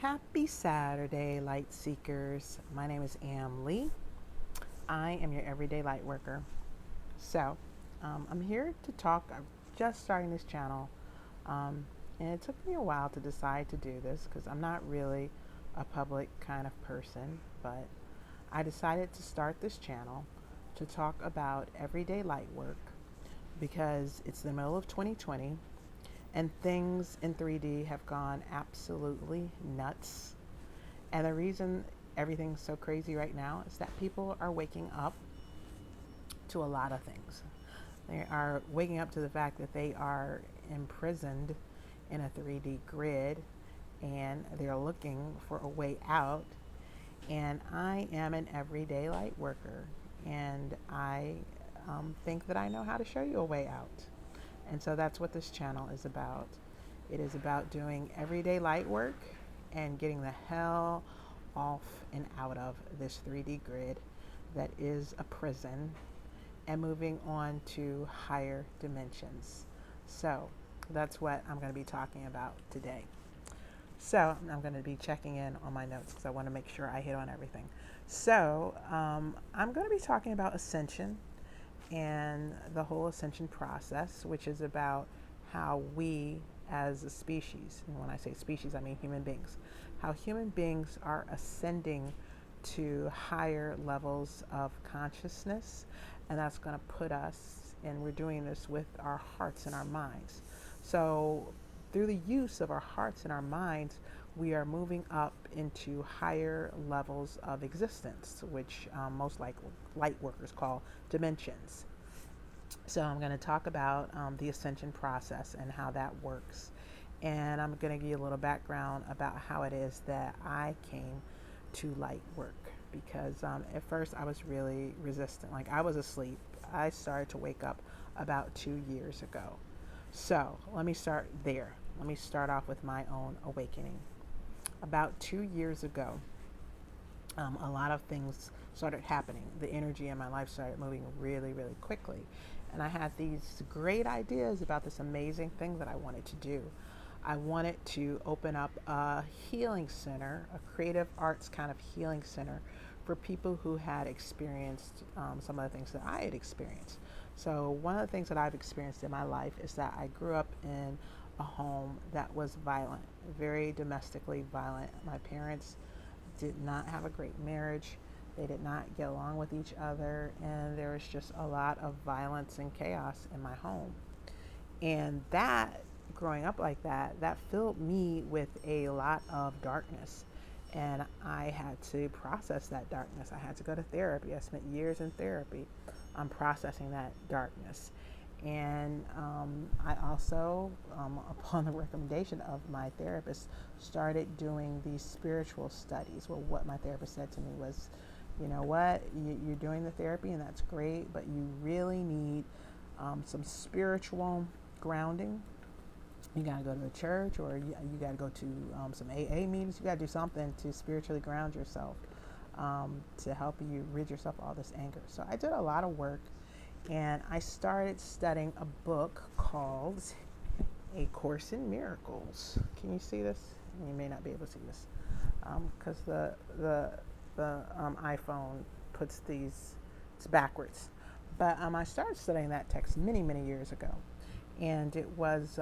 Happy Saturday, light seekers. My name is Am Lee. I am your everyday light worker. So, I'm here to talk. I'm just starting this channel, and it took me a while to decide to do this because I'm not really a public kind of person, but I decided to start this channel to talk about everyday light work because it's the middle of 2020 and things in 3D have gone absolutely nuts. And the reason everything's so crazy right now is that people are waking up to a lot of things. They are waking up to the fact that they are imprisoned in a 3D grid and they're looking for a way out. And I am an everyday light worker, and I think that I know how to show you a way out. And so that's what this channel is about. It is about doing everyday light work and getting the hell off and out of this 3D grid that is a prison and moving on to higher dimensions. So that's what I'm going to be talking about today. So I'm going to be checking in on my notes because I want to make sure I hit on everything. So I'm going to be talking about ascension and the whole ascension process, which is about how we as a species, and when I say species, I mean human beings, how human beings are ascending to higher levels of consciousness, and that's going to put us, and we're doing this with our hearts and our minds. So through the use of our hearts and our minds, we are moving up into higher levels of existence, which most light workers call dimensions. So I'm going to talk about the ascension process and how that works. And I'm going to give you a little background about how it is that I came to light work. Because at first I was really resistant. Like, I was asleep. I started to wake up about 2 years ago. So let me start there. Let me start off with my own awakening. About 2 years ago, a lot of things started happening. The energy in my life started moving really, really quickly. And I had these great ideas about this amazing thing that I wanted to do. I wanted to open up a healing center, a creative arts kind of healing center for people who had experienced some of the things that I had experienced. So one of the things that I've experienced in my life is that I grew up in a home that was violent, very domestically violent. My parents did not have a great marriage. They did not get along with each other, and there was just a lot of violence and chaos in my home. And that, growing up like that, that filled me with a lot of darkness. And I had to process that darkness. I had to go to therapy. I spent years in therapy processing that darkness. And I also, upon the recommendation of my therapist, started doing these spiritual studies. Well, what my therapist said to me was, you know what, you're doing the therapy and that's great, but you really need some spiritual grounding. You got to go to a church, or you got to go to some AA meetings. You got to do something to spiritually ground yourself to help you rid yourself of all this anger. So I did a lot of work, and I started studying a book called A Course in Miracles. Can you see this? You may not be able to see this because the iPhone puts these, it's backwards. But I started studying that text many, many years ago. And it was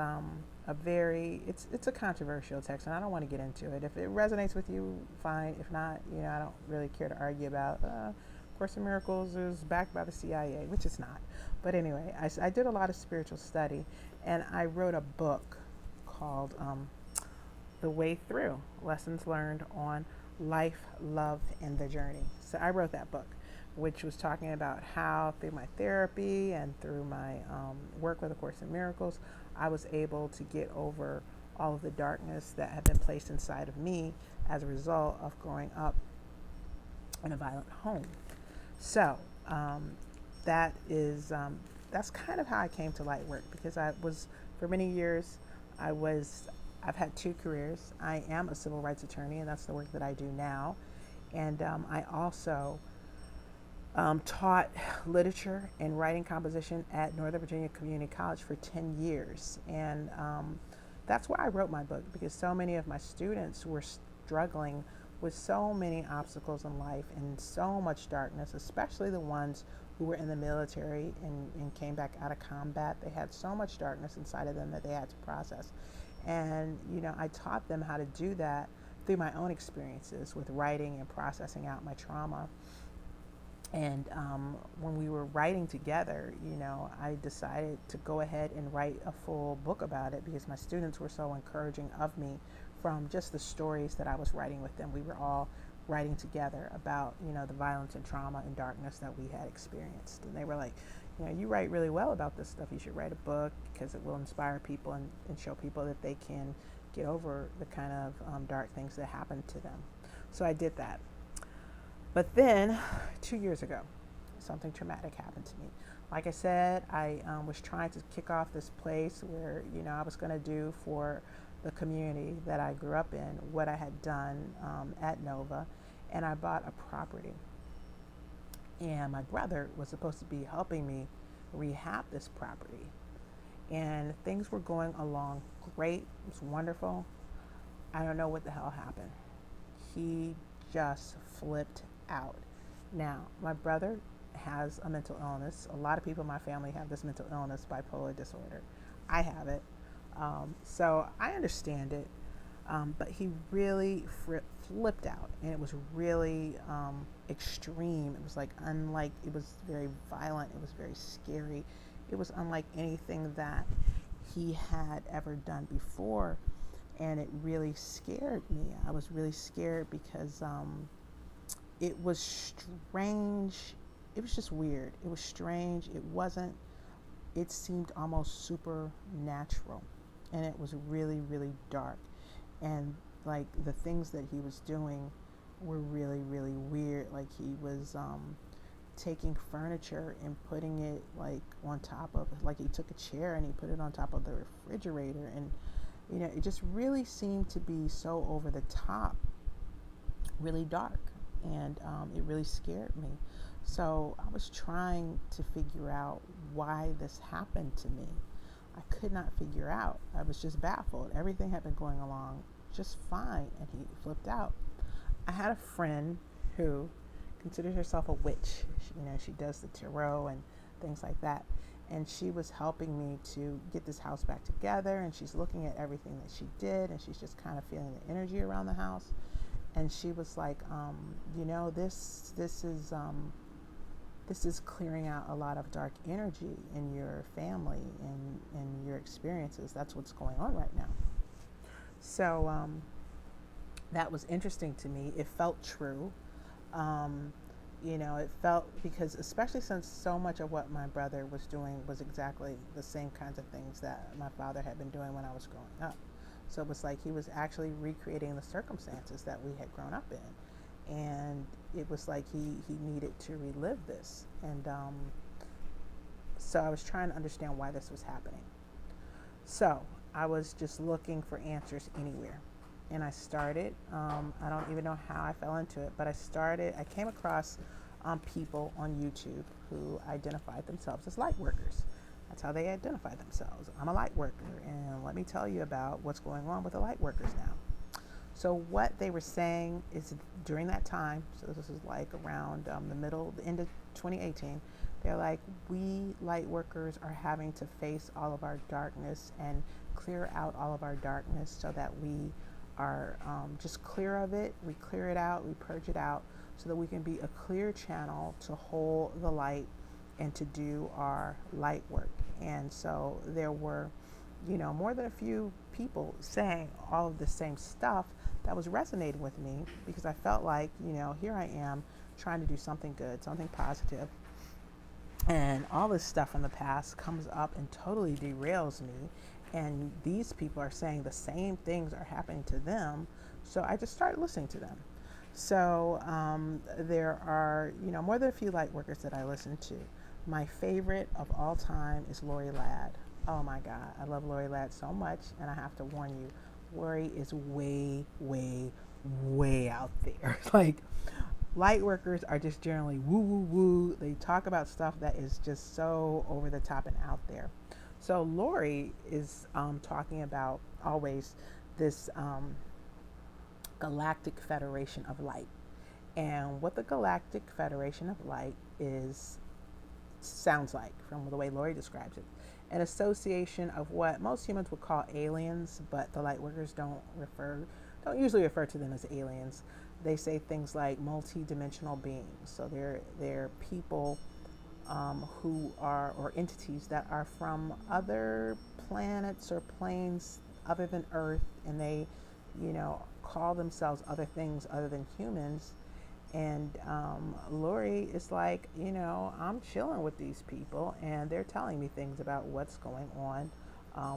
it's a controversial text, and I don't want to get into it. If it resonates with you, fine. If not, I don't really care to argue about Course in Miracles is backed by the CIA, which it's not. But anyway, I did a lot of spiritual study, and I wrote a book called The Way Through, Lessons Learned on Life, Love, and the Journey. So I wrote that book, which was talking about how through my therapy and through my work with A Course in Miracles, I was able to get over all of the darkness that had been placed inside of me as a result of growing up in a violent home. So that's kind of how I came to light work, because for many years, I've had 2 careers. I am a civil rights attorney, and that's the work that I do now. And I also taught literature and writing composition at Northern Virginia Community College for 10 years. And that's why I wrote my book, because so many of my students were struggling with so many obstacles in life and so much darkness, especially the ones who were in the military and came back out of combat. They had so much darkness inside of them that they had to process. And, I taught them how to do that through my own experiences with writing and processing out my trauma. And when we were writing together, I decided to go ahead and write a full book about it because my students were so encouraging of me from just the stories that I was writing with them. We were all writing together about, the violence and trauma and darkness that we had experienced. And they were like, you write really well about this stuff. You should write a book because it will inspire people and show people that they can get over the kind of dark things that happened to them. So I did that. But then 2 years ago, something traumatic happened to me. Like I said, I was trying to kick off this place where, I was going to do for the community that I grew up in what I had done at Nova. And I bought a property. And my brother was supposed to be helping me rehab this property. And things were going along great. It was wonderful. I don't know what the hell happened. He just flipped out. Now, my brother has a mental illness. A lot of people in my family have this mental illness, bipolar disorder. I have it. So I understand it. But he really flipped out, and it was really extreme. It was it was very violent. It was very scary. It was unlike anything that he had ever done before. And it really scared me. I was really scared because it was strange. It was just weird. It was strange. It seemed almost supernatural. And it was really, really dark. And like the things that he was doing were really, really weird. Like he was taking furniture and putting it on top of, he took a chair and he put it on top of the refrigerator. And it just really seemed to be so over the top, really dark, and it really scared me. So I was trying to figure out why this happened to me. I could not figure out. I was just baffled. Everything had been going along just fine, and he flipped out. I had a friend who considers herself a witch. She does the tarot and things like that. And she was helping me to get this house back together, and she's looking at everything that she did, and she's just kind of feeling the energy around the house. And she was like, this is clearing out a lot of dark energy in your family and your experiences. That's what's going on right now. So that was interesting to me. It felt true. It felt, because especially since so much of what my brother was doing was exactly the same kinds of things that my father had been doing when I was growing up. So it was like he was actually recreating the circumstances that we had grown up in. And it was like he needed to relive this. And so I was trying to understand why this was happening. So I was just looking for answers anywhere. And I started, I don't even know how I fell into it, but I came across people on YouTube who identified themselves as light workers. That's how they identify themselves. I'm a light worker, and let me tell you about what's going on with the light workers now. So what they were saying is during that time, so this is around the end of 2018, they're like, we light workers are having to face all of our darkness and clear out all of our darkness so that we are just clear of it. We clear it out, we purge it out so that we can be a clear channel to hold the light and to do our light work. And so there were, more than a few people saying all of the same stuff that was resonating with me, because I felt like, here I am trying to do something good, something positive, and all this stuff from the past comes up and totally derails me. And these people are saying the same things are happening to them. So I just started listening to them. So there are, more than a few light workers that I listen to. My favorite of all time is Lori Ladd. Oh my God, I love Lori Ladd so much. And I have to warn you, Lori is way, way, way out there. Light workers are just generally woo, woo, woo. They talk about stuff that is just so over the top and out there. So Lori is talking about always this Galactic Federation of Light. And what the Galactic Federation of Light is sounds like, from the way Lori describes it, an association of what most humans would call aliens, but the light workers don't usually refer to them as aliens. They say things like multi-dimensional beings. So they're people who are, or entities that are from other planets or planes other than Earth, and they, call themselves other things other than humans. And Lori is like, I'm chilling with these people, and they're telling me things about what's going on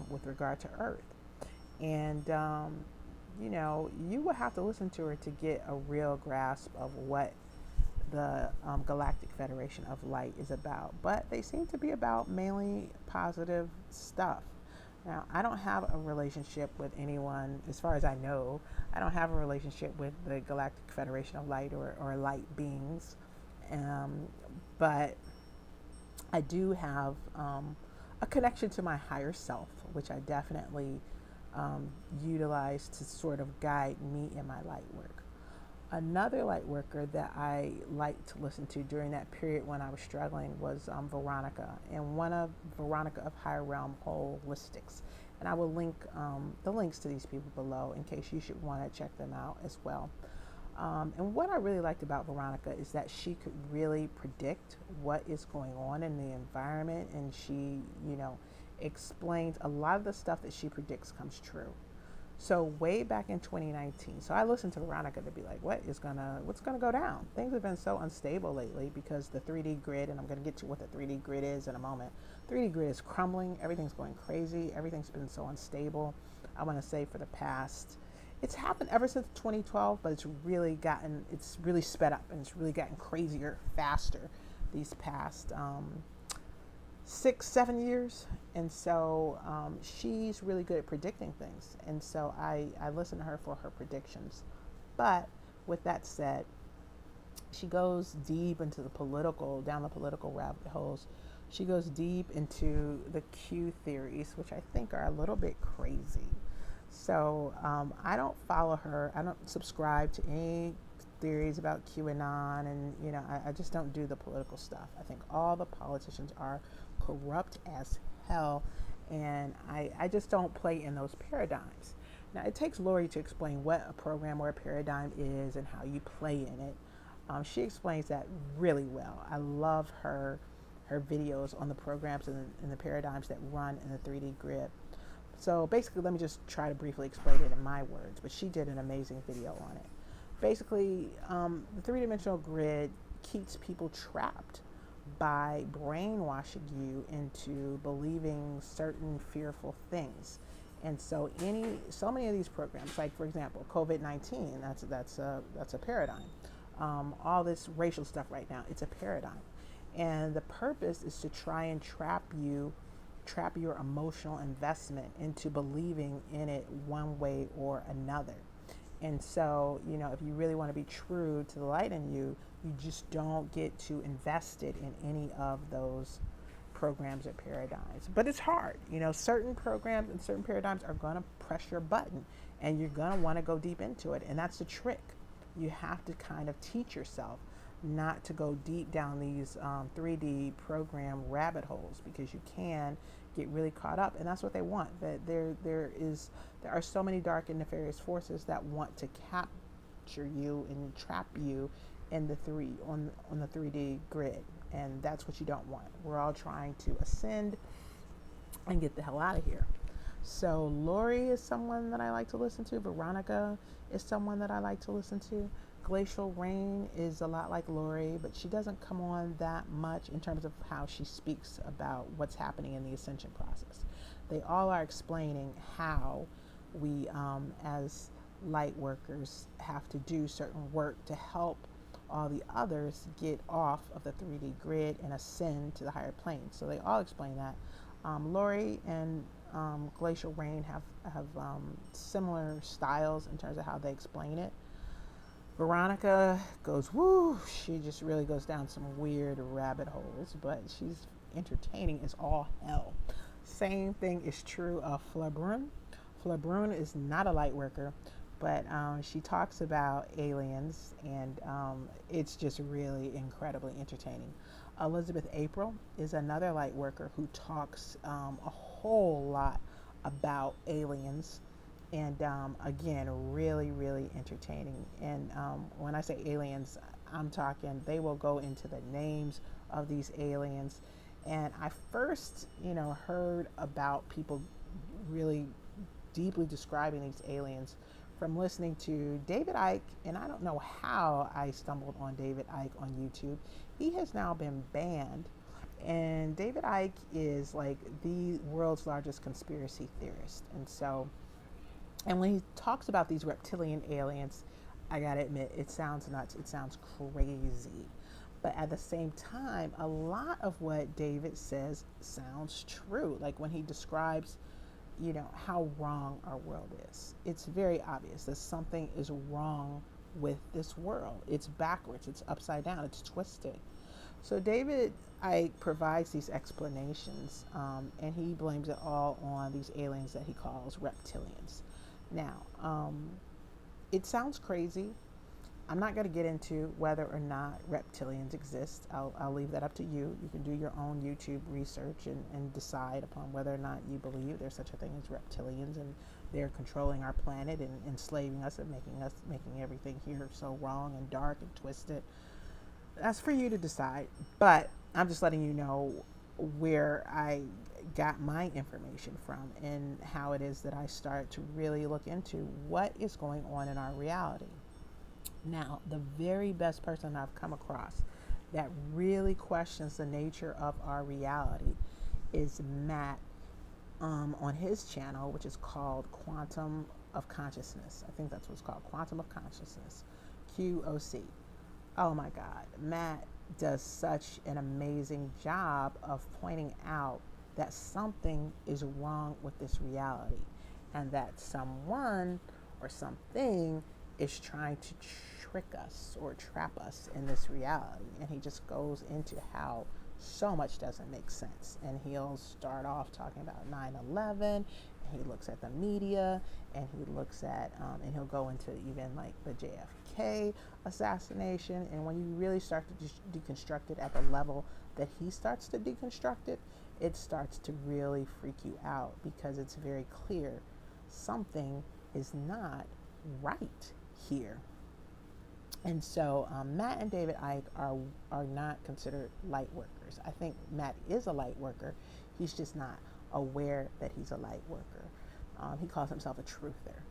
with regard to Earth. And you will have to listen to her to get a real grasp of what the Galactic Federation of Light is about. But they seem to be about mainly positive stuff. Now, I don't have a relationship with anyone, as far as I know. I don't have a relationship with the Galactic Federation of Light or light beings. But I do have a connection to my higher self, which I definitely utilize to sort of guide me in my light work. Another light worker that I liked to listen to during that period when I was struggling was Veronica, and one of Veronica of Higher Realm Holistics. And I will link the links to these people below in case you should want to check them out as well. And what I really liked about Veronica is that she could really predict what is going on in the environment, and she, explains a lot of the stuff that she predicts comes true. So way back in 2019, so I listened to Veronica to be like, what's gonna go down? Things have been so unstable lately because the 3D grid, and I'm gonna get to what the 3D grid is in a moment. 3D grid is crumbling. Everything's going crazy. Everything's been so unstable. I want to say for the past, it's happened ever since 2012, but it's really sped up, and it's really gotten crazier, faster these past 6-7 years. And so she's really good at predicting things, and so I listen to her for her predictions. But with that said, she goes deep into down the political rabbit holes. She goes deep into the Q theories, which I think are a little bit crazy. So I don't follow her. I don't subscribe to any theories about QAnon, and I just don't do the political stuff. I think all the politicians are corrupt as hell, and I just don't play in those paradigms. Now, it takes Lori to explain what a program or a paradigm is and how you play in it. She explains that really well. I love her videos on the programs and the paradigms that run in the 3D grid. So basically, let me just try to briefly explain it in my words, but she did an amazing video on it. Basically, the three-dimensional grid keeps people trapped by brainwashing you into believing certain fearful things. And so many of these programs, like for example, COVID-19, that's a paradigm. All this racial stuff right now, it's a paradigm. And the purpose is to try and trap your emotional investment into believing in it one way or another. And so, if you really want to be true to the light in you, you just don't get too invested in any of those programs or paradigms. But it's hard. Certain programs and certain paradigms are going to press your button, and you're going to want to go deep into it. And that's the trick. You have to kind of teach yourself not to go deep down these 3D program rabbit holes, because you can get really caught up, and that's what they want. That there are so many dark and nefarious forces that want to capture you and trap you in the on the 3D grid, and that's what you don't want. We're all trying to ascend and get the hell out of here. So Lori is someone that I like to listen to. Veronica is someone that I like to listen to. Glacial Rain is a lot like Lori, but she doesn't come on that much in terms of how she speaks about what's happening in the Ascension process. They all are explaining how we, as light workers, have to do certain work to help all the others get off of the 3D grid and ascend to the higher planes. So they all explain that. Lori and Glacial Rain have similar styles in terms of how they explain it. Veronica goes, she just really goes down some weird rabbit holes, but she's entertaining as all hell. Same thing is true of Flebrun. Flebrun is not a light worker, but she talks about aliens, and it's just really incredibly entertaining. Elizabeth April is another light worker who talks a whole lot about aliens, and again, really, really entertaining. And when I say aliens, I'm talking they will go into the names of these aliens. And I first, heard about people really deeply describing these aliens from listening to David Icke, and I don't know how I stumbled on David Icke on YouTube. He has now been banned, and David Icke is like the world's largest conspiracy theorist. And when he talks about these reptilian aliens, I gotta admit, it sounds nuts. It sounds crazy. But at the same time, a lot of what David says sounds true. Like when he describes, how wrong our world is. It's very obvious that something is wrong with this world. It's backwards, it's upside down, it's twisted. So David provides these explanations, and he blames it all on these aliens that he calls reptilians. Now, it sounds crazy. I'm not going to get into whether or not reptilians exist. I'll leave that up to you. You can do your own YouTube research and decide upon whether or not you believe there's such a thing as reptilians and they're controlling our planet and enslaving us and making everything here so wrong and dark and twisted. That's for you to decide. But I'm just letting you know where I got my information from and how it is that I start to really look into what is going on in our reality. Now, the very best person I've come across that really questions the nature of our reality is Matt, on his channel, which is called Quantum of Consciousness. I think that's what it's called, Quantum of Consciousness, QOC. Oh my God, Matt does such an amazing job of pointing out that something is wrong with this reality and that someone or something is trying to trick us or trap us in this reality. And he just goes into how so much doesn't make sense. And he'll start off talking about 9/11, and he looks at the media, and he looks at, and he'll go into even like the JFK assassination. And when you really start to deconstruct it at the level that he starts to deconstruct it, it starts to really freak you out because it's very clear something is not right here. And so Matt and David Icke are not considered light workers. I think Matt is a light worker. He's just not aware that he's a light worker. He calls himself a truther.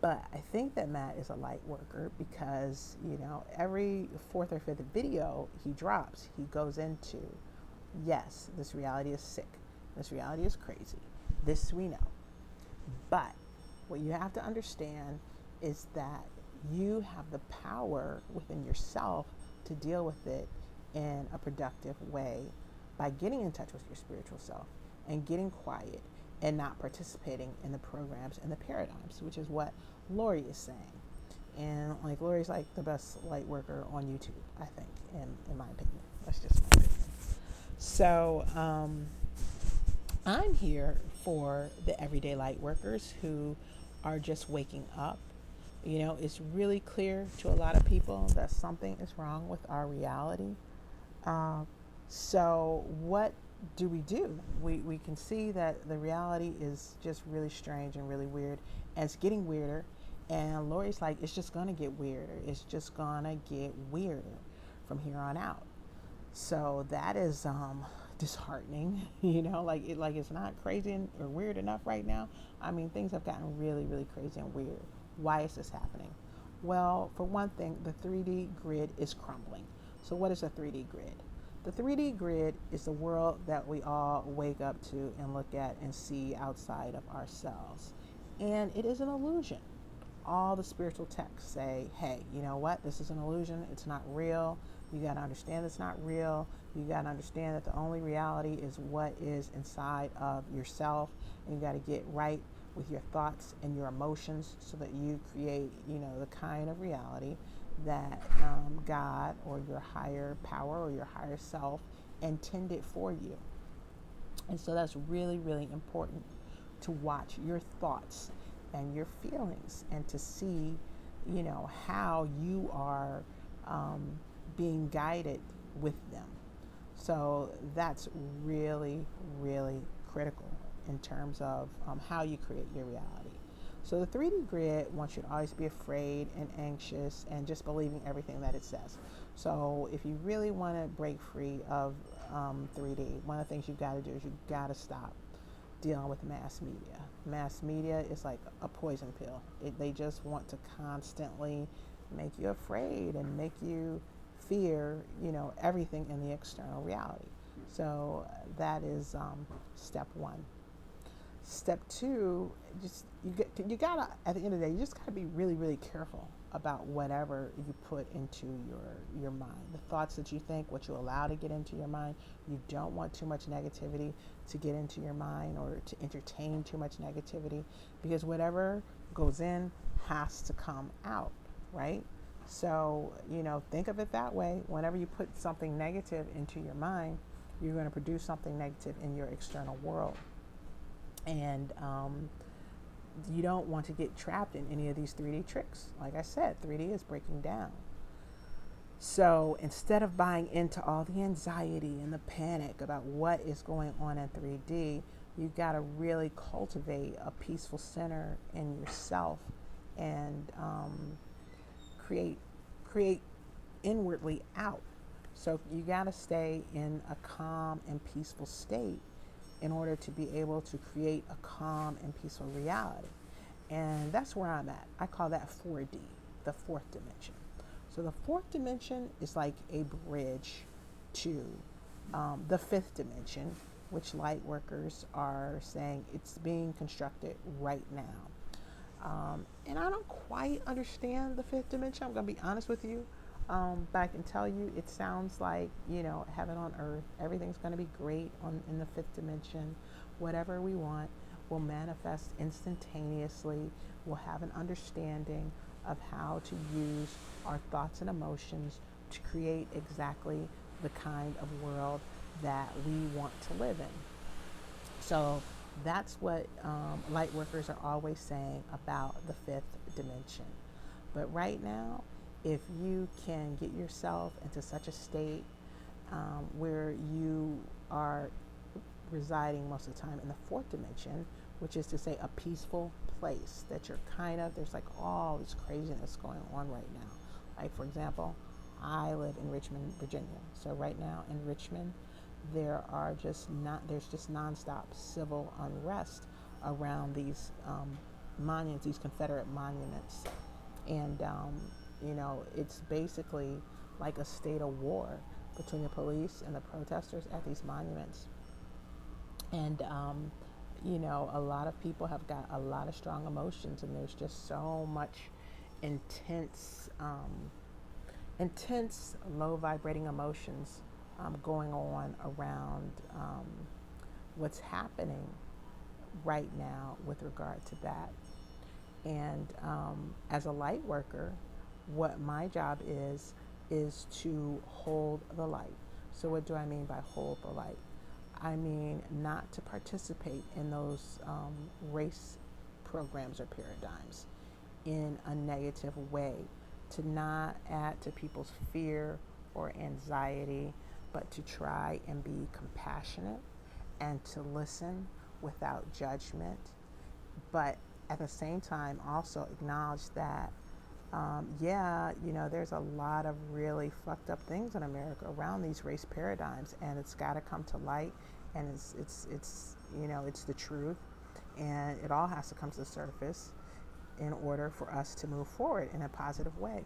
But I think that Matt is a light worker because, every fourth or fifth video he drops, he goes into, yes, this reality is sick. This reality is crazy. This we know. But what you have to understand is that you have the power within yourself to deal with it in a productive way by getting in touch with your spiritual self and getting quiet and not participating in the programs and the paradigms, which is what Lori is saying. And like Lori's like the best light worker on YouTube, I think, in my opinion. That's just my opinion. So I'm here for the everyday light workers who are just waking up. It's really clear to a lot of people that something is wrong with our reality. So what do? We can see that the reality is just really strange and really weird, and it's getting weirder. And Lori's like, it's just going to get weirder. It's just going to get weirder from here on out. So that is disheartening, like it's not crazy or weird enough right now. I mean, things have gotten really, really crazy and weird. Why is this happening? Well, for one thing, the 3D grid is crumbling. So what is a 3D grid? The 3D grid is the world that we all wake up to and look at and see outside of ourselves. And it is an illusion. All the spiritual texts say, hey, you know what? This is an illusion. It's not real. You got to understand it's not real. You got to understand that the only reality is what is inside of yourself. And you got to get right with your thoughts and your emotions so that you create, the kind of reality that God or your higher power or your higher self intended for you. And so that's really, really important to watch your thoughts and your feelings, and to see, how you are being guided with them. So that's really, really critical in terms of how you create your reality. So the 3D grid wants you to always be afraid and anxious and just believing everything that it says. So if you really want to break free of 3D, one of the things you've got to do is you've got to stop dealing with mass media. Mass media is like a poison pill. They just want to constantly make you afraid and make you fear, everything in the external reality. So that is step one. Step two, you gotta, at the end of the day, you just gotta be really, really careful about whatever you put into your mind. The thoughts that you think, what you allow to get into your mind. You don't want too much negativity to get into your mind or to entertain too much negativity, because whatever goes in has to come out, right? So, think of it that way. Whenever you put something negative into your mind, you're going to produce something negative in your external world. And you don't want to get trapped in any of these 3D tricks. Like I said, 3D is breaking down. So instead of buying into all the anxiety and the panic about what is going on in 3D, you've got to really cultivate a peaceful center in yourself and create inwardly out. So you got to stay in a calm and peaceful state in order to be able to create a calm and peaceful reality. And that's where I'm at. I call that 4D, the fourth dimension. So the fourth dimension is like a bridge to the fifth dimension, which light workers are saying it's being constructed right now. And I don't quite understand the fifth dimension. I'm going to be honest with you. But I can tell you, it sounds like, heaven on earth. Everything's going to be great in the fifth dimension. Whatever we want will manifest instantaneously. We'll have an understanding of how to use our thoughts and emotions to create exactly the kind of world that we want to live in. So that's what light workers are always saying about the fifth dimension. But right now, if you can get yourself into such a state where you are residing most of the time in the fourth dimension, which is to say a peaceful place that you're there's like all this craziness going on right now. Like, for example, I live in Richmond, Virginia. So right now in Richmond, there's just nonstop civil unrest around these monuments, these Confederate monuments. And it's basically like a state of war between the police and the protesters at these monuments. And, a lot of people have got a lot of strong emotions, and there's just so much intense, low vibrating emotions going on around what's happening right now with regard to that. And as a light worker, what my job is to hold the light. So what do I mean by hold the light? I mean not to participate in those race programs or paradigms in a negative way, to not add to people's fear or anxiety, but to try and be compassionate and to listen without judgment, but at the same time also acknowledge that there's a lot of really fucked up things in America around these race paradigms, and it's got to come to light, and it's the truth, and it all has to come to the surface in order for us to move forward in a positive way.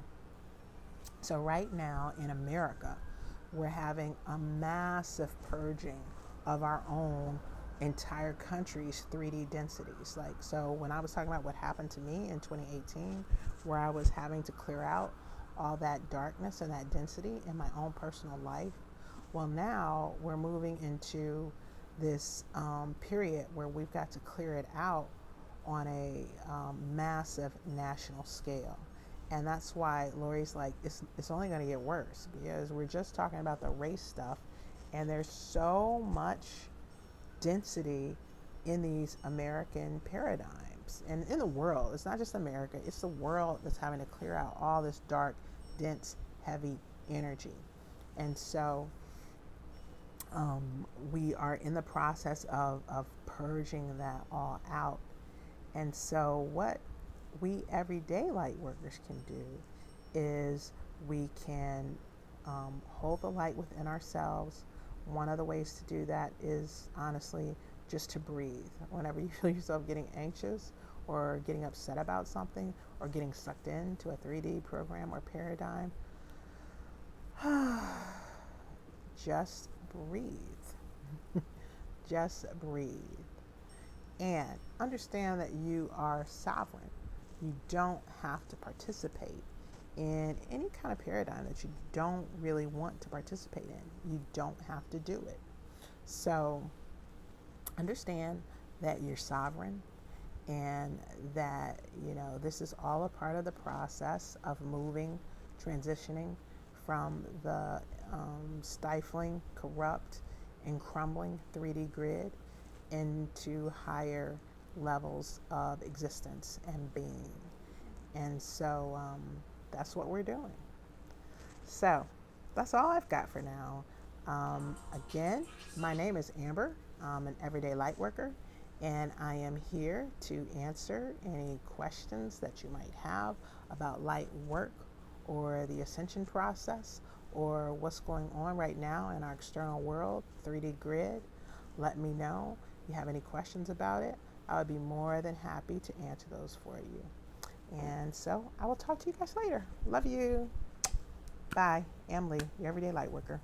So right now in America, we're having a massive purging of our own entire country's 3D densities. So when I was talking about what happened to me in 2018, where I was having to clear out all that darkness and that density in my own personal life, well, now we're moving into this period where we've got to clear it out on a massive national scale. And that's why Lori's like, it's only going to get worse, because we're just talking about the race stuff, and there's so much density in these American paradigms. relationships and in the world. It's not just America, it's the world that's having to clear out all this dark, dense, heavy energy. And so we are in the process of purging that all out. And so what we everyday light workers can do is we can hold the light within ourselves. One of the ways to do that is honestly just to breathe. Whenever you feel yourself getting anxious or getting upset about something or getting sucked into a 3D program or paradigm, just breathe. Just breathe. And understand that you are sovereign. You don't have to participate in any kind of paradigm that you don't really want to participate in. You don't have to do it. So understand that you're sovereign and that, this is all a part of the process of moving, transitioning from the stifling, corrupt, and crumbling 3D grid into higher levels of existence and being. And so that's what we're doing. So that's all I've got for now. Again, my name is Amber. I'm an everyday light worker, and I am here to answer any questions that you might have about light work or the Ascension process or what's going on right now in our external world, 3D grid. Let me know if you have any questions about it. I would be more than happy to answer those for you. And so I will talk to you guys later. Love you. Bye. Am Lee, your everyday light worker.